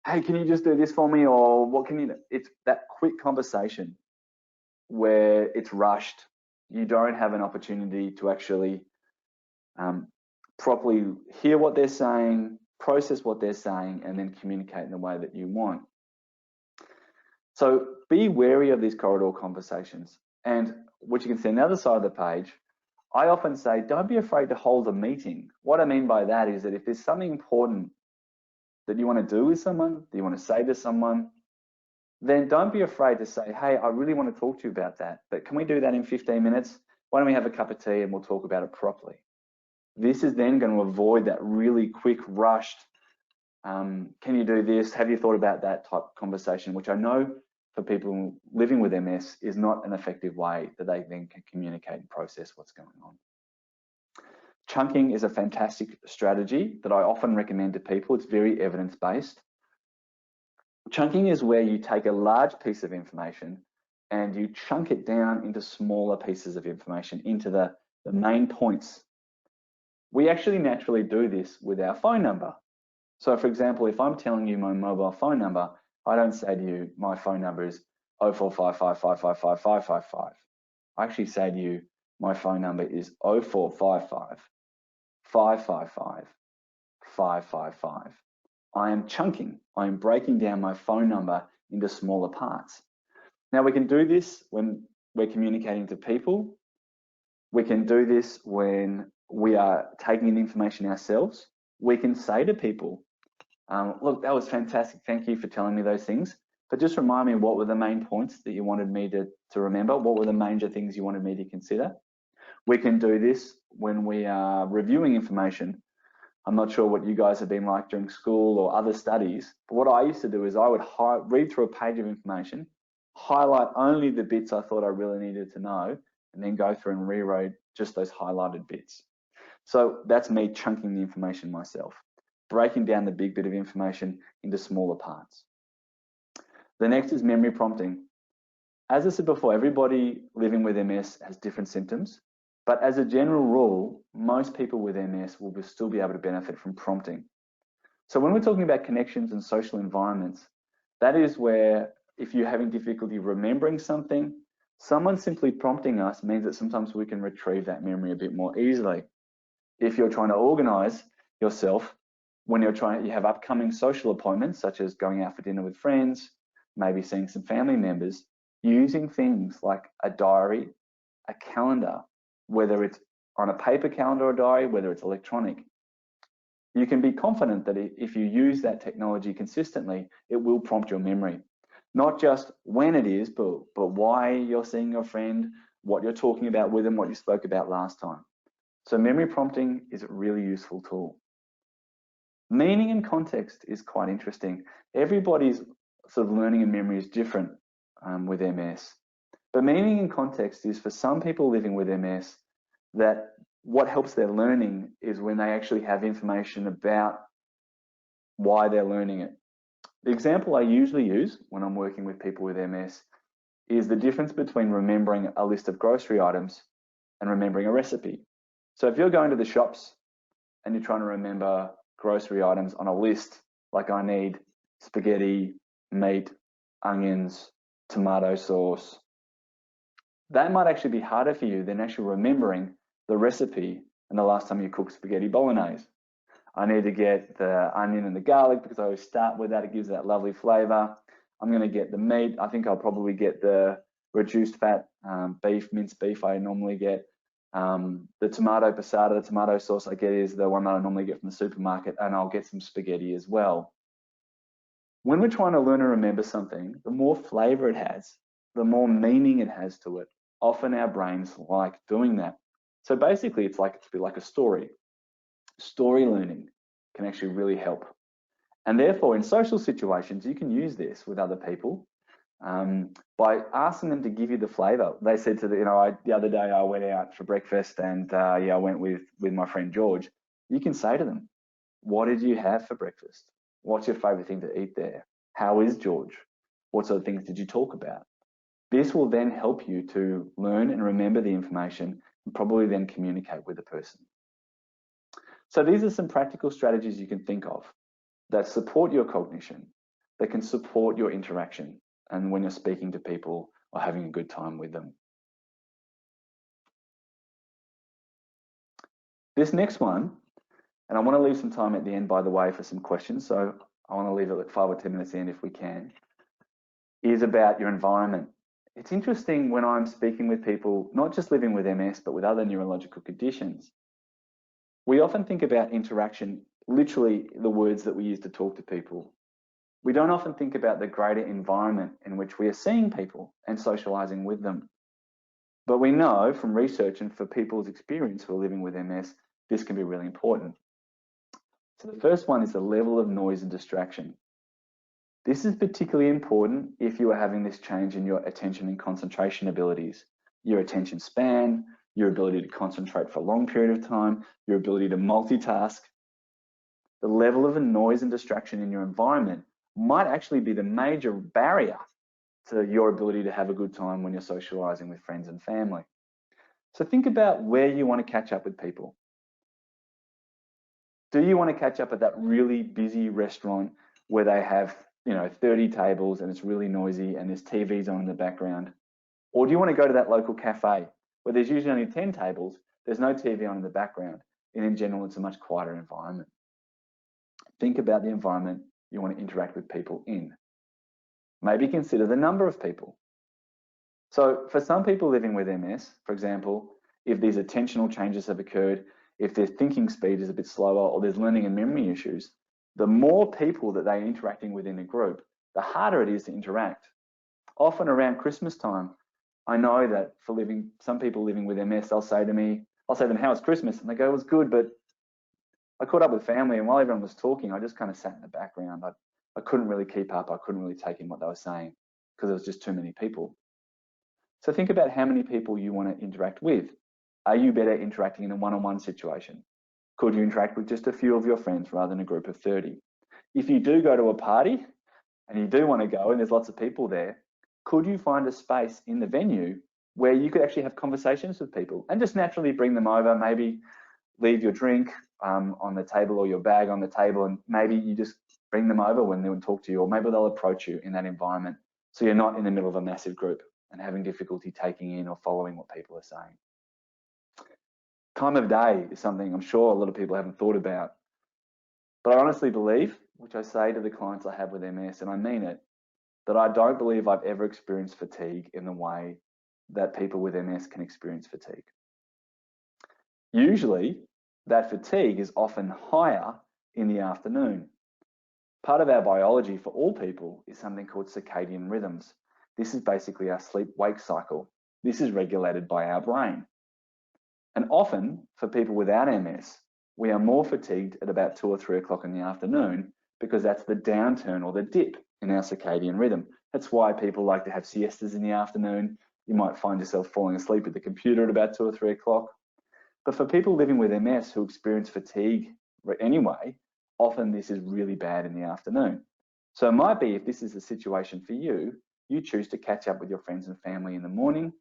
hey, can you just do this for me? Or what can you do? It's that quick conversation where it's rushed. You don't have an opportunity to actually properly hear what they're saying, process what they're saying, and then communicate in the way that you want. So be wary of these corridor conversations. And what you can see on the other side of the page, I often say, don't be afraid to hold a meeting. What I mean by that is that if there's something important that you want to do with someone, that you want to say to someone, then don't be afraid to say, hey, I really want to talk to you about that, but can we do that in 15 minutes? Why don't we have a cup of tea and we'll talk about it properly? This is then going to avoid that really quick, rushed, can you do this? Have you thought about that type of conversation, which I know for people living with MS is not an effective way that they then can communicate and process what's going on. Chunking is a fantastic strategy that I often recommend to people. It's very evidence-based. Chunking is where you take a large piece of information and you chunk it down into smaller pieces of information, into the main points. We actually naturally do this with our phone number. So for example, if I'm telling you my mobile phone number, I don't say to you, my phone number is 0455555555. I actually say to you, my phone number is 0455 555 555. I am chunking. I am breaking down my phone number into smaller parts. Now we can do this when we're communicating to people. We can do this when we are taking in information ourselves. We can say to people, look, that was fantastic. Thank you for telling me those things. But just remind me, what were the main points that you wanted me to remember? What were the major things you wanted me to consider? We can do this when we are reviewing information. I'm not sure what you guys have been like during school or other studies, but what I used to do is I would read through a page of information, highlight only the bits I thought I really needed to know, and then go through and rewrite just those highlighted bits. So that's me chunking the information myself, breaking down the big bit of information into smaller parts. The next is memory prompting. As I said before, everybody living with MS has different symptoms, but as a general rule, most people with MS will still be able to benefit from prompting. So when we're talking about connections and social environments, that is where if you're having difficulty remembering something, someone simply prompting us means that sometimes we can retrieve that memory a bit more easily. If you're trying to organize yourself, when you have upcoming social appointments, such as going out for dinner with friends, maybe seeing some family members, using things like a diary, a calendar, whether it's on a paper calendar or diary, whether it's electronic, you can be confident that if you use that technology consistently, it will prompt your memory. Not just when it is, but why you're seeing your friend, what you're talking about with them, what you spoke about last time. So memory prompting is a really useful tool. Meaning and context is quite interesting. Everybody's sort of learning and memory is different with MS. But meaning and context is for some people living with MS that what helps their learning is when they actually have information about why they're learning it. The example I usually use when I'm working with people with MS is the difference between remembering a list of grocery items and remembering a recipe. So if you're going to the shops and you're trying to remember grocery items on a list, like I need spaghetti, meat, onions, tomato sauce, that might actually be harder for you than actually remembering the recipe and the last time you cooked spaghetti bolognese. I need to get the onion and the garlic because I always start with that. It gives that lovely flavor. I'm going to get the meat. I think I'll probably get the reduced fat beef, minced beef I normally get. The tomato passata, the tomato sauce I get is the one that I normally get from the supermarket, and I'll get some spaghetti as well. When we're trying to learn and remember something, the more flavor it has, the more meaning it has to it. Often our brains like doing that. So basically it's a bit like a story. Story learning can actually really help. And therefore in social situations, you can use this with other people by asking them to give you the flavor. They said to the other day I went out for breakfast and I went with my friend George. You can say to them, what did you have for breakfast? What's your favorite thing to eat there? How is George? What sort of things did you talk about? This will then help you to learn and remember the information and probably then communicate with the person. So these are some practical strategies you can think of that support your cognition, that can support your interaction and when you're speaking to people or having a good time with them. This next one, and I want to leave some time at the end, by the way, for some questions. So I want to leave it like 5 or 10 minutes in if we can, is about your environment. It's interesting when I'm speaking with people, not just living with MS, but with other neurological conditions. We often think about interaction, literally the words that we use to talk to people. We don't often think about the greater environment in which we are seeing people and socializing with them. But we know from research and for people's experience who are living with MS, this can be really important. So the first one is the level of noise and distraction. This is particularly important if you are having this change in your attention and concentration abilities, your attention span, your ability to concentrate for a long period of time, your ability to multitask. The level of noise and distraction in your environment might actually be the major barrier to your ability to have a good time when you're socializing with friends and family. So think about where you want to catch up with people. Do you want to catch up at that really busy restaurant where they have 30 tables and it's really noisy and there's TVs on in the background? Or do you want to go to that local cafe where there's usually only 10 tables, there's no TV on in the background, and in general, it's a much quieter environment? Think about the environment you want to interact with people in. Maybe consider the number of people. So for some people living with MS, for example, if these attentional changes have occurred, if their thinking speed is a bit slower or there's learning and memory issues, the more people that they're interacting with in a group, the harder it is to interact. Often around Christmas time, I know that for some people living with MS, they'll say to me, I'll say to them, how was Christmas? And they go, it was good, but I caught up with family and while everyone was talking, I just kind of sat in the background. I couldn't really keep up. I couldn't really take in what they were saying because there was just too many people. So think about how many people you want to interact with. Are you better interacting in a one-on-one situation? Could you interact with just a few of your friends rather than a group of 30? If you do go to a party and you do want to go and there's lots of people there, could you find a space in the venue where you could actually have conversations with people and just naturally bring them over, maybe leave your drink on the table or your bag on the table, and maybe you just bring them over when they would talk to you, or maybe they'll approach you in that environment so you're not in the middle of a massive group and having difficulty taking in or following what people are saying. Time of day is something I'm sure a lot of people haven't thought about, but I honestly believe, which I say to the clients I have with MS, and I mean it, that I don't believe I've ever experienced fatigue in the way that people with MS can experience fatigue. Usually, that fatigue is often higher in the afternoon. Part of our biology for all people is something called circadian rhythms. This is basically our sleep-wake cycle. This is regulated by our brain. And often, for people without MS, we are more fatigued at about 2 or 3 o'clock in the afternoon because that's the downturn or the dip in our circadian rhythm. That's why people like to have siestas in the afternoon. You might find yourself falling asleep at the computer at about 2 or 3 o'clock. But for people living with MS who experience fatigue anyway, often this is really bad in the afternoon. So it might be, if this is the situation for you, you choose to catch up with your friends and family in the morning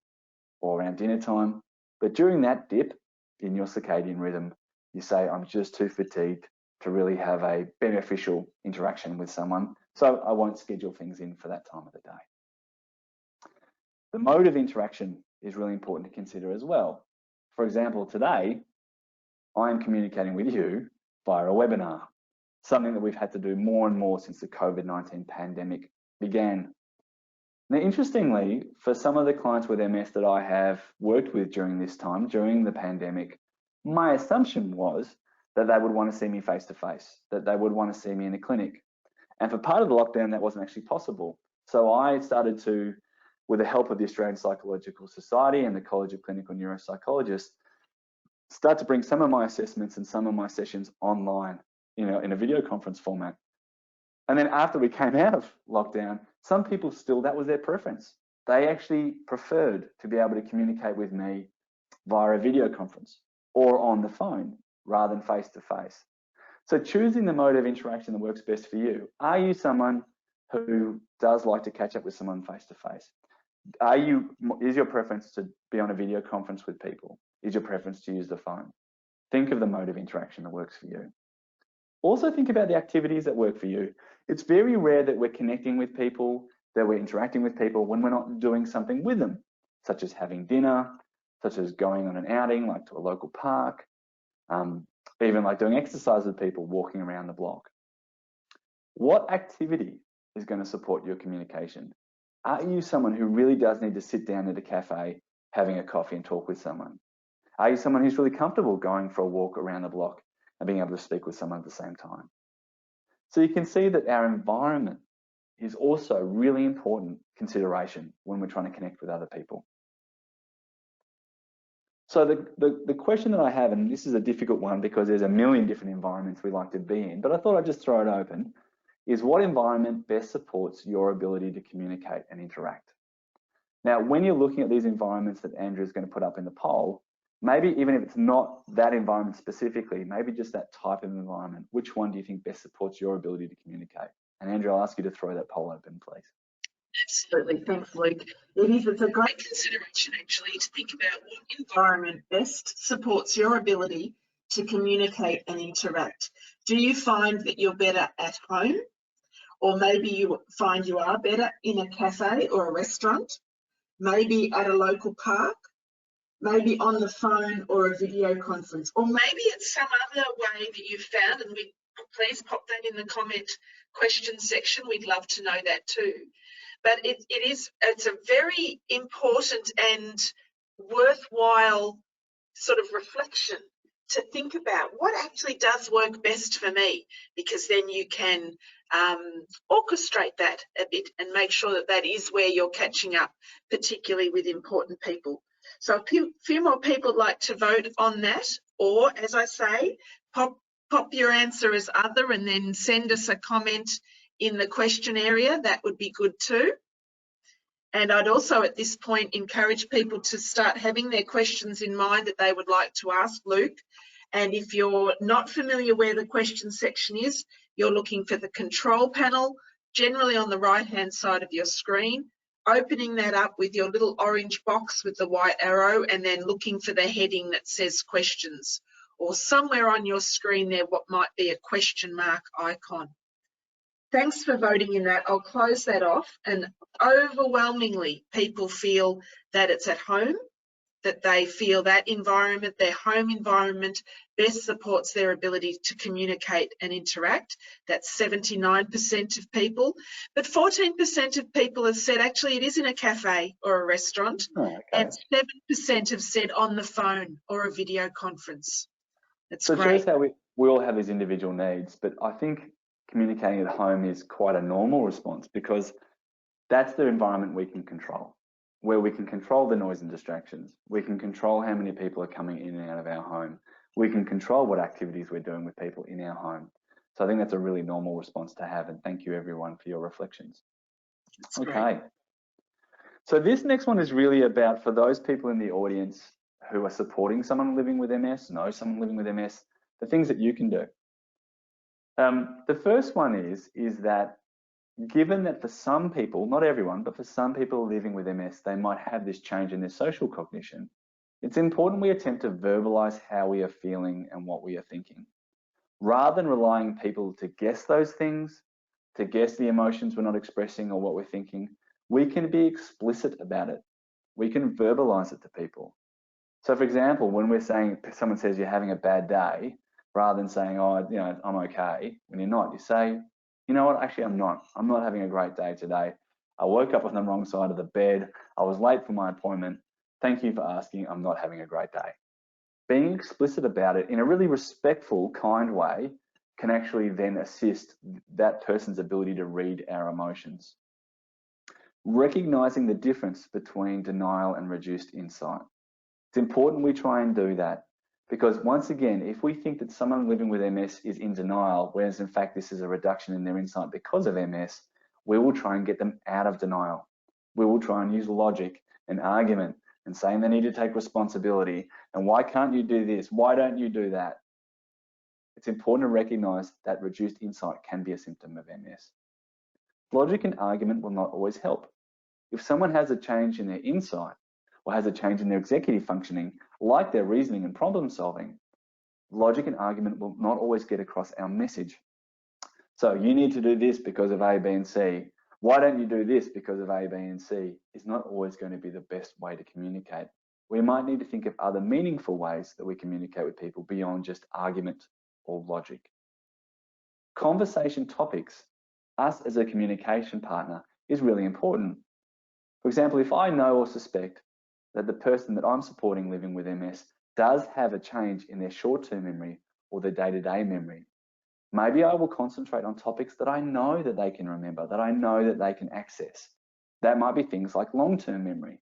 or around dinner time. But during that dip in your circadian rhythm, you say, I'm just too fatigued to really have a beneficial interaction with someone, so I won't schedule things in for that time of the day. The mode of interaction is really important to consider as well. For example, today, I am communicating with you via a webinar, something that we've had to do more and more since the COVID-19 pandemic began. Now, interestingly, for some of the clients with MS that I have worked with during this time, during the pandemic, my assumption was that they would want to see me face to face, that they would want to see me in a clinic. And for part of the lockdown, that wasn't actually possible. So I started to, with the help of the Australian Psychological Society and the College of Clinical Neuropsychologists, start to bring some of my assessments and some of my sessions online, in a video conference format. And then after we came out of lockdown, some people still, that was their preference. They actually preferred to be able to communicate with me via a video conference or on the phone rather than face to face. So choosing the mode of interaction that works best for you. Are you someone who does like to catch up with someone face to face? Is your preference to be on a video conference with people? Is your preference to use the phone? Think of the mode of interaction that works for you. Also think about the activities that work for you. It's very rare that we're connecting with people, that we're interacting with people when we're not doing something with them, such as having dinner, such as going on an outing, like to a local park, even like doing exercise with people, walking around the block. What activity is going to support your communication? Are you someone who really does need to sit down at a cafe, having a coffee and talk with someone? Are you someone who's really comfortable going for a walk around the block and being able to speak with someone at the same time? So you can see that our environment is also a really important consideration when we're trying to connect with other people. So the question that I have, and this is a difficult one because there's a million different environments we like to be in, but I thought I'd just throw it open, is what environment best supports your ability to communicate and interact? Now, when you're looking at these environments that Andrew is going to put up in the poll, maybe even if it's not that environment specifically, maybe just that type of environment, which one do you think best supports your ability to communicate? And Andrew, I'll ask you to throw that poll open, please. Absolutely, thanks, Luke. It's a great consideration actually to think about what environment best supports your ability to communicate and interact. Do you find that you're better at home? Or maybe you find you are better in a cafe or a restaurant, maybe at a local park, maybe on the phone or a video conference, or maybe it's some other way that you've found, and please pop that in the comment question section. We'd love to know that too. But it's a very important and worthwhile sort of reflection to think about what actually does work best for me, because then you can orchestrate that a bit and make sure that that is where you're catching up, particularly with important people. So a few more people like to vote on that, or as I say, pop your answer as other and then send us a comment in the question area. That would be good too. And I'd also at this point encourage people to start having their questions in mind that they would like to ask Luke. And if you're not familiar where the question section is, you're looking for the control panel, generally on the right-hand side of your screen, opening that up with your little orange box with the white arrow, and then looking for the heading that says questions, or somewhere on your screen there what might be a question mark icon. Thanks for voting in that. I'll close that off. And overwhelmingly, people feel that it's at home, that they feel that environment, their home environment, best supports their ability to communicate and interact. That's 79% of people. But 14% of people have said actually it is in a cafe or a restaurant. Oh, okay. And 7% have said on the phone or a video conference. That's so great. it shows how we all have these individual needs, but I think communicating at home is quite a normal response because that's the environment we can control, where we can control the noise and distractions. We can control how many people are coming in and out of our home. We can control what activities we're doing with people in our home. So I think that's a really normal response to have, and thank you everyone for your reflections. That's okay. Great. So this next one is really about, for those people in the audience who are supporting someone living with MS, know someone living with MS, the things that you can do. The first one is that given that for some people, not everyone, but for some people living with MS, they might have this change in their social cognition, it's important we attempt to verbalize how we are feeling and what we are thinking. Rather than relying on people to guess those things, to guess the emotions we're not expressing or what we're thinking, we can be explicit about it. We can verbalize it to people. So for example, when we're saying, someone says you're having a bad day, rather than saying, oh, you know, I'm okay, when you're not, you say, you know what, actually I'm not having a great day today. I woke up on the wrong side of the bed. I was late for my appointment. Thank you for asking. I'm not having a great day. Being explicit about it in a really respectful, kind way can actually then assist that person's ability to read our emotions. Recognizing the difference between denial and reduced insight. It's important we try and do that, because once again, if we think that someone living with MS is in denial, whereas in fact this is a reduction in their insight because of MS, we will try and get them out of denial. We will try and use logic and argument and saying they need to take responsibility. And why can't you do this? Why don't you do that? It's important to recognize that reduced insight can be a symptom of MS. Logic and argument will not always help. If someone has a change in their insight or has a change in their executive functioning, like their reasoning and problem solving, logic and argument will not always get across our message. So you need to do this because of A, B, and C. Why don't you do this because of A, B, and C is not always going to be the best way to communicate. We might need to think of other meaningful ways that we communicate with people beyond just argument or logic. Conversation topics, us as a communication partner, is really important. For example, if I know or suspect that the person that I'm supporting living with MS does have a change in their short-term memory or their day-to-day memory, maybe I will concentrate on topics that I know that they can remember, that I know that they can access. That might be things like long-term memory,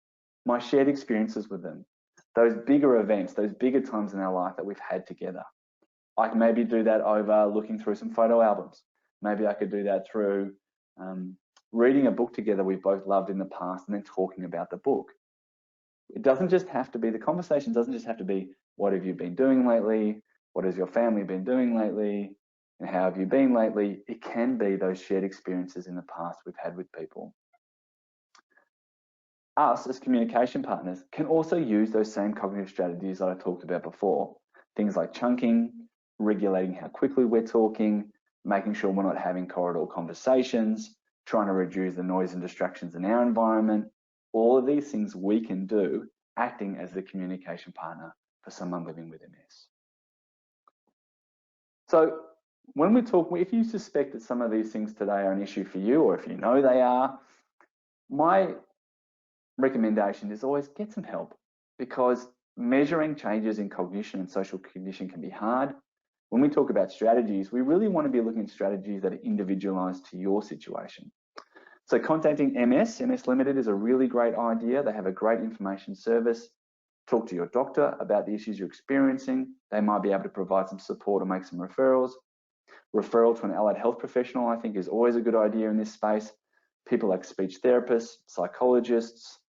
my shared experiences with them, those bigger events, those bigger times in our life that we've had together. I can maybe do that over looking through some photo albums. Maybe I could do that through reading a book together we've both loved in the past and then talking about the book. It doesn't just have to be, the conversation doesn't just have to be, what have you been doing lately? What has your family been doing lately? And how have you been lately? It can be those shared experiences in the past we've had with people. Us as communication partners can also use those same cognitive strategies that I talked about before. Things like chunking, regulating how quickly we're talking, making sure we're not having corridor conversations, trying to reduce the noise and distractions in our environment. All of these things we can do acting as the communication partner for someone living with MS. So when we talk, if you suspect that some of these things today are an issue for you, or if you know they are, my recommendation is always get some help, because measuring changes in cognition and social cognition can be hard. When we talk about strategies, we really want to be looking at strategies that are individualized to your situation. So contacting MS Limited is a really great idea. They have a great information service. Talk to your doctor about the issues you're experiencing. They might be able to provide some support or make some referrals. Referral to an allied health professional, I think, is always a good idea in this space. people like speech therapists, psychologists,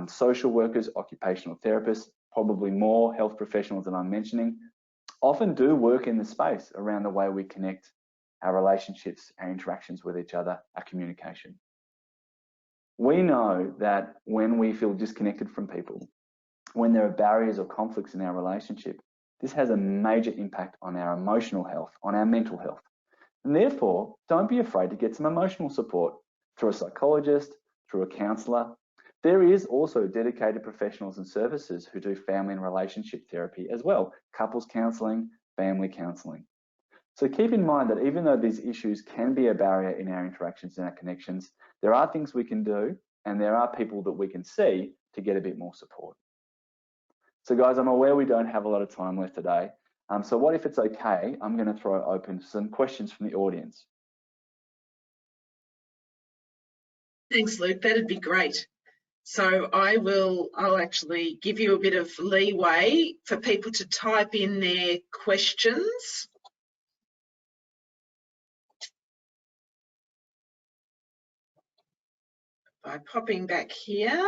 social workers, occupational therapists, probably more health professionals than I'm mentioning, often do work in the space around the way we connect our relationships, our interactions with each other, our communication. We know that when we feel disconnected from people, when there are barriers or conflicts in our relationship, this has a major impact on our emotional health, on our mental health. And therefore, don't be afraid to get some emotional support through a psychologist, through a counsellor. There is also dedicated professionals and services who do family and relationship therapy as well, couples counselling, family counselling. So keep in mind that even though these issues can be a barrier in our interactions and our connections, there are things we can do and there are people that we can see to get a bit more support. So guys, I'm aware we don't have a lot of time left today. So what if it's okay, I'm going to throw open some questions from the audience. Thanks, Luke. That'd be great. So I'll actually give you a bit of leeway for people to type in their questions. By popping back here.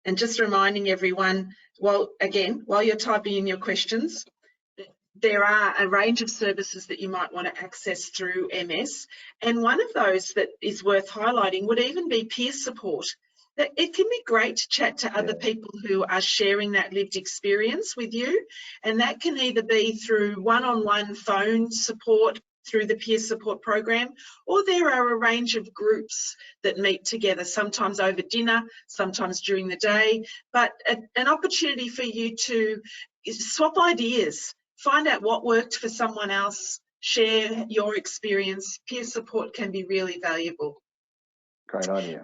And just reminding everyone, while you're typing in your questions, there are a range of services that you might want to access through MS. And one of those that is worth highlighting would even be peer support. It can be great to chat to other people who are sharing that lived experience with you. And that can either be through one-on-one phone support through the peer support program, or there are a range of groups that meet together, sometimes over dinner, sometimes during the day, but an opportunity for you to swap ideas, find out what worked for someone else, share your experience. Peer support can be really valuable. Great idea.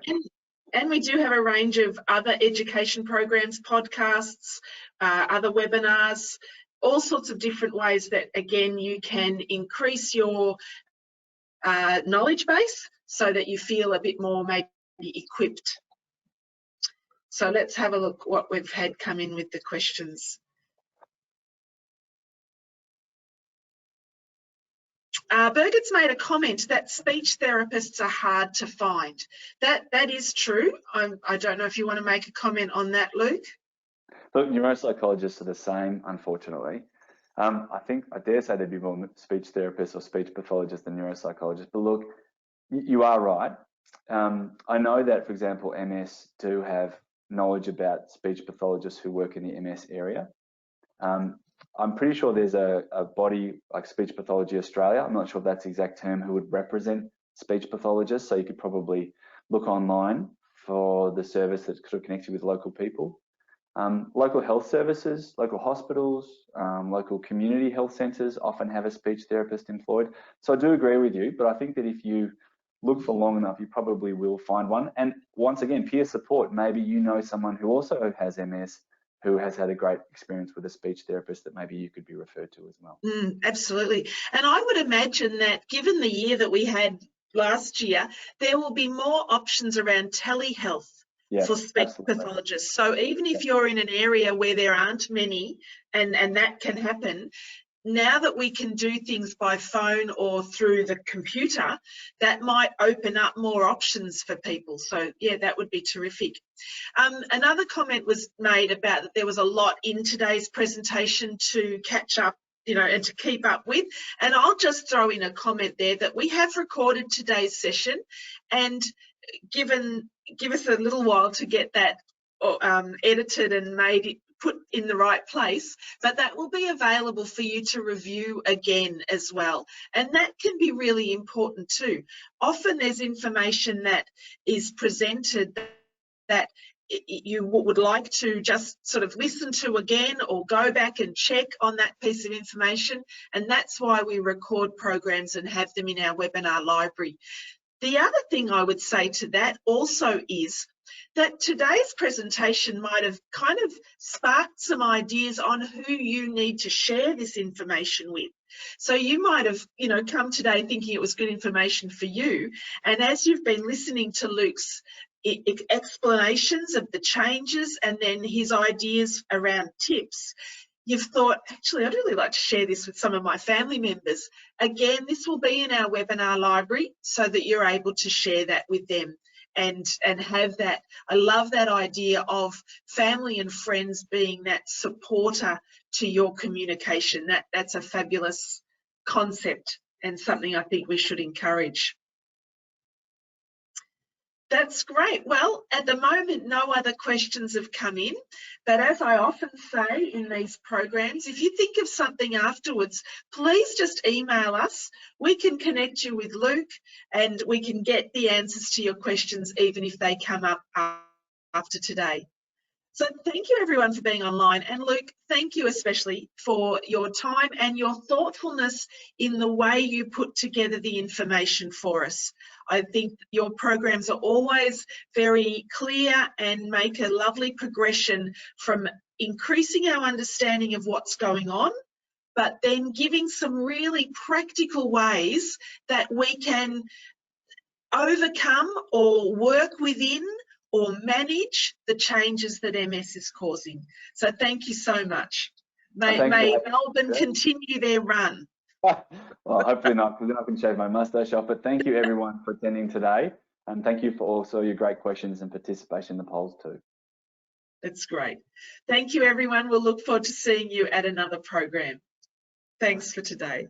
And we do have a range of other education programs, podcasts, other webinars, all sorts of different ways that, again, you can increase your knowledge base so that you feel a bit more maybe equipped. So let's have a look what we've had come in with the questions. Birgit's made a comment that speech therapists are hard to find. That is true. I don't know if you want to make a comment on that, Luke. Look, neuropsychologists are the same, unfortunately. I think I dare say there'd be more speech therapists or speech pathologists than neuropsychologists. But look, you are right. I know that, for example, MS do have knowledge about speech pathologists who work in the MS area. I'm pretty sure there's a body like Speech Pathology Australia. I'm not sure if that's the exact term, who would represent speech pathologists. So you could probably look online for the service that could connect you with local people. Local health services, local hospitals, local community health centres often have a speech therapist employed. So I do agree with you, but I think that if you look for long enough, you probably will find one. And once again, peer support. Maybe you know someone who also has MS who has had a great experience with a speech therapist that maybe you could be referred to as well. Absolutely. And I would imagine that given the year that we had last year, there will be more options around telehealth for speech pathologists. So even if you're in an area where there aren't many, and that can happen, now that we can do things by phone or through the computer, that might open up more options for people. So yeah, that would be terrific. Another comment was made about that there was a lot in today's presentation to catch up, and to keep up with. And I'll just throw in a comment there that we have recorded today's session, and give us a little while to get that edited and put in the right place, but that will be available for you to review again as well. And that can be really important too. Often there's information that is presented that you would like to just sort of listen to again or go back and check on that piece of information. And that's why we record programs and have them in our webinar library. The other thing I would say to that also is that today's presentation might have kind of sparked some ideas on who you need to share this information with. So you might have, come today thinking it was good information for you. And as you've been listening to Luke's explanations of the changes and then his ideas around tips, you've thought, actually, I'd really like to share this with some of my family members. Again, this will be in our webinar library so that you're able to share that with them and have that. I love that idea of family and friends being that supporter to your communication. That's a fabulous concept and something I think we should encourage. That's great. Well, at the moment, no other questions have come in. But as I often say in these programs, if you think of something afterwards, please just email us. We can connect you with Luke and we can get the answers to your questions, even if they come up after today. So thank you everyone for being online, and Luke, thank you especially for your time and your thoughtfulness in the way you put together the information for us. I think your programs are always very clear and make a lovely progression from increasing our understanding of what's going on, but then giving some really practical ways that we can overcome or work within or manage the changes that MS is causing. So thank you so much. May Melbourne continue their run. Well, hopefully not, because then I can shave my mustache off. But thank you everyone for attending today. And thank you for also your great questions and participation in the polls too. That's great. Thank you everyone. We'll look forward to seeing you at another program. Thanks for today.